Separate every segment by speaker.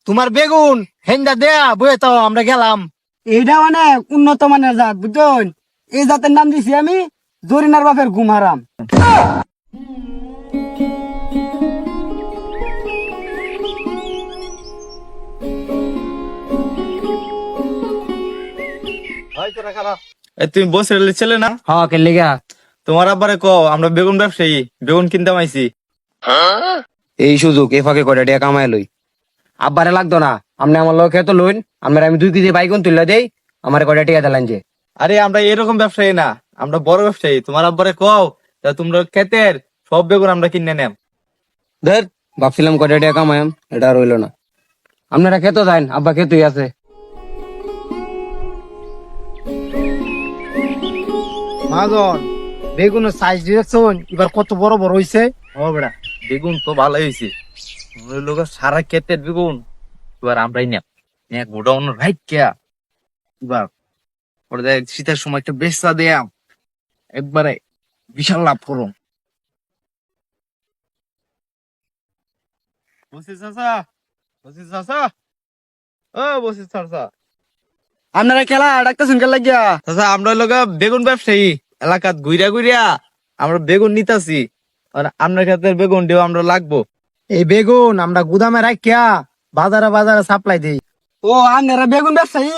Speaker 1: তোমার বেগুন হেন্দা দেয়া বয়ে তো আমরা গেলাম।
Speaker 2: এইটা অনেক উন্নত মানের জাত বুঝছেন। এই জাতের নাম দিছি আমি জরিনার বাপের গুমারাম।
Speaker 3: তুমি বসের ছেলে না?
Speaker 1: হ্যাঁ কে লেগা
Speaker 3: তোমার আব্বারে কও আমরা বেগুন ব্যবসায়ী, বেগুন কিনতে আইছি।
Speaker 4: এই সুযোগ এ ফাঁকে কয়টা টাকা কামাই লই। আব্বারে লাগতো না, আপনি আমার লোক খেতো লইন, আমরা আমি 2 কেজি বাইগুন তুলে দেই, আমার কয়টা টাকা দিলেন যে।
Speaker 3: আরে আমরা এরকম ব্যবসায়ী না, আমরা বড় ব্যবসায়ী। তোমার আব্বারে কও তা তোমরা ক্ষেতের সব বেগুন আমরা কিনে নেম।
Speaker 4: ধর ভাবছিলাম কয়টা টাকা কামাইম, এটা আর হইলো না। আপনারা খেতো যাইন, আব্বা খেতোই আছে।
Speaker 1: মাজন বেগুনের সাইজ দেখছুন এবার কত বড় বড় হইছে।
Speaker 3: ও বেড়া বেগুন তো ভালোই হয়েছে, লোক সারা ক্ষেতের বেগুন এবার আমরাই নেম এক গোটা অন্য রাইট কে এবার ওরা দেখ শীতের সময় একটা বেচা দেয়াম, একবারে বিশাল লাভ করুন। বসিস চাচা, বসিস চাচা, ও বসিস চাচা।
Speaker 2: আপনারা খেলা ডাকতেছেন কে লাগিয়া?
Speaker 3: চাচা আমরা লোক বেগুন ব্যবসায়ী, এলাকাত ঘুরিয়া ঘুরিয়া আমরা বেগুন নিতাছি, আর আপনার ক্ষেত্রে বেগুন দিও আমরা লাগবো।
Speaker 1: এই বেগুন আমরা গুদামে রাখিয়া বাজারে বাজারে সাপ্লাই দেই।
Speaker 2: ও আপনারা বেগুন ব্যবসায়ী,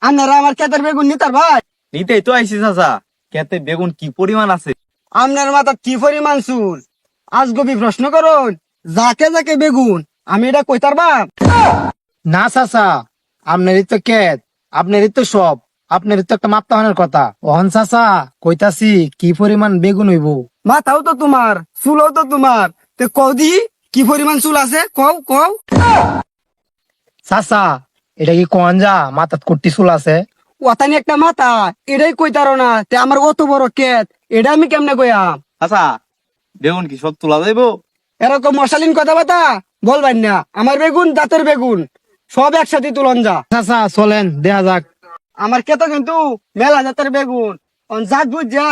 Speaker 2: আপনারা আমার ক্ষেতের বেগুন নিতার ভাই।
Speaker 3: নিতেই তো আইসি চাচা, ক্ষেতে বেগুন কি পরিমাণ আছে।
Speaker 2: আপনার মাথা কি পরিমাণ চুল, আজগবি প্রশ্ন করুন। যাকে যাকে বেগুন আমি এটা কইতার বাপ।
Speaker 1: না চাচা, আপনারই তো ক্ষেত, আপনারই তো সব, আপনারই তো একটা মাপতা হওয়ার কথা। ওহন চাচা কইতাছি কি পরিমাণ বেগুন হইব।
Speaker 2: মাথাও তো তোমার, চুলও তো তোমার, তে কও দি কি পরিমাণ চুল আছে, কও কও।
Speaker 1: চাচা এটা কি কোন যা মাথাত কুটি চুল আছে?
Speaker 2: ওতানি একটা মাথা, এটাই কইতারো না, তে আমার অত বড় ক্ষেত, এটা আমি কেমনে কইয়াম?
Speaker 3: আচ্ছা বেগুন কি সব তোলা যাইব?
Speaker 2: এরকম মশালিন কথাবার্তা বলবেন না। আমার বেগুন জাতের বেগুন, সব একসাথে তুলন যা।
Speaker 1: চাচা চলেন দেখা যাক।
Speaker 2: আমার ক্ষেত কিন্তু মেলা জাতের বেগুন, জাত বুঝ যা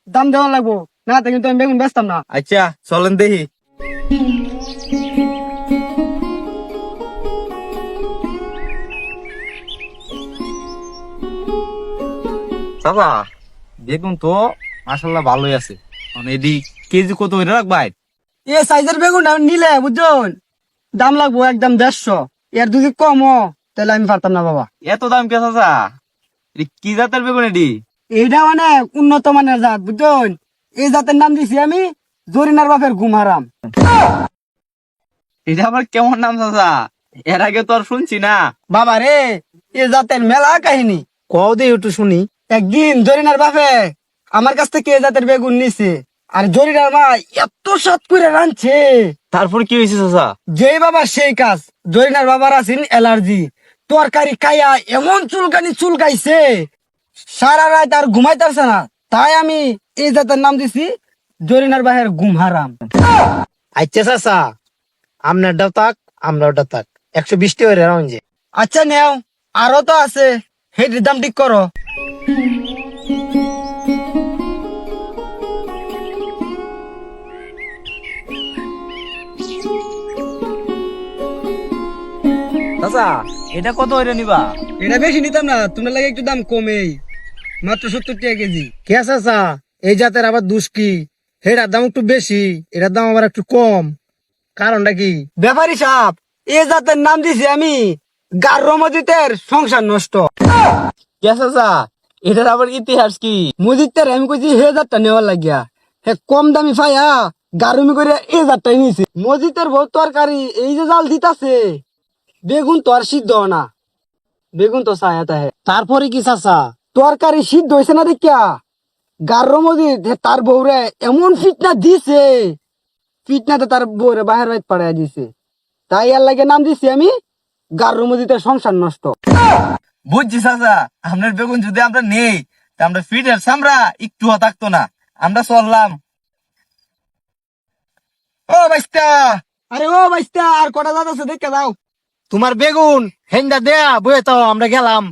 Speaker 2: দাম দেওয়া লাগবো, না তো কিন্তু আমি বেগুন বেচতাম না।
Speaker 3: আচ্ছা চলেন দেখি। চাচা বেগুন তো মাশাল্লাহ ভালোই আছে, এদি কেজি কত হইরা রাখবাই?
Speaker 2: এ সাইজের বেগুন নিলে বুঝছেন দাম লাগবো একদম 150। এর যদি কম তাহলে আমি পারতাম না বাবা।
Speaker 3: এত দাম কে চাচা? এদি কি জাতের বেগুন এডি?
Speaker 2: এইটা অনেক উন্নত মানের জাত বুঝছেন। এই জাতের নাম দিছি আমি জরিনার বাপের গুমারাম।
Speaker 3: এটা আবার কেমন নাম চাচা? এর আগে তো আর শুনছি না।
Speaker 2: বাবা রে, এই জাতের মেলা কাহিনী।
Speaker 1: কও দে একটু শুনি।
Speaker 2: একদিন জরিনার বাপে আমার কাছ থেকে এই জাতের বেগুন নিছে, আর জরিনার মা এত স্বাদ করে রাঁধছে।
Speaker 3: তারপর কি হয়েছে চাচা?
Speaker 2: যেই বাবা সেই কাজ। জরিনার বাবার আছেন অ্যালার্জি, তরকারি খাইয়া এমন চুলকাইছে সারা রাত আর ঘুমাইতারছে না। তাই আমি এই জাতের নাম দিছি জরিনার বাহের গুমহারাম।
Speaker 1: আচ্ছা চাচা, আপনারটা তাক আমরাওটা তাক 120 টাকা করে রাউন যে।
Speaker 2: আচ্ছা নেও, আরো তো আছে, হেটির দাম ঠিক করো।
Speaker 3: চাচা এটা কত হইরা নিবা?
Speaker 2: এটা বেশি নিতাম না, তোমার লাগে একটু দাম কমেই, মাত্র 70 টাকা কেজি।
Speaker 1: কে চাচা এই জাতের আবার দুষ্কি, এটার দাম একটু বেশি, এটার দাম আবার একটু কম, কারণটা কি?
Speaker 2: ব্যাপারী সাপ, এই জাতের নাম দিছি আমি গার্র মজিতের সংসার নষ্ট।
Speaker 3: কে চাচা এটার আবার ইতিহাস কি?
Speaker 2: মজিতের আমি কইছি হে জাতটা নেওয়ার লাগিয়া, হে কম দামি ফাইয়া গারুমি করে এই জাতটাই নিয়েছি। মজিতের বউ তরকারি এই যে জাল দিতাছে, বেগুন তো আর সিদ্ধ না, বেগুন তো ছায়াতা হে।
Speaker 1: তারপরে কি চাচা?
Speaker 2: তরকারি সিদ্ধ হয়েছে না দেখিয়া গার্র মজিদ তার বউরে এমন ফিটনা দিছে, ফিটনাতে তার বউরে বাহির বাইত পাড়াইয়া দিছে। তাই এর লাগে নাম দিছি আমি গার্র মজিদের সংসার নষ্ট।
Speaker 3: বুঝছি চাচা, আপনার বেগুন যদি আমরা নেই তা আমরা ফিটের সামরা একটু থাকতো না, আমরা চললাম। ও বাইস্তা,
Speaker 2: আরে ও বাইস্তা, আর কটা জাত আছে দেখে দাও।
Speaker 1: তোমার বেগুন হেন্দা দেয়া বয়ে তো আমরা গেলাম।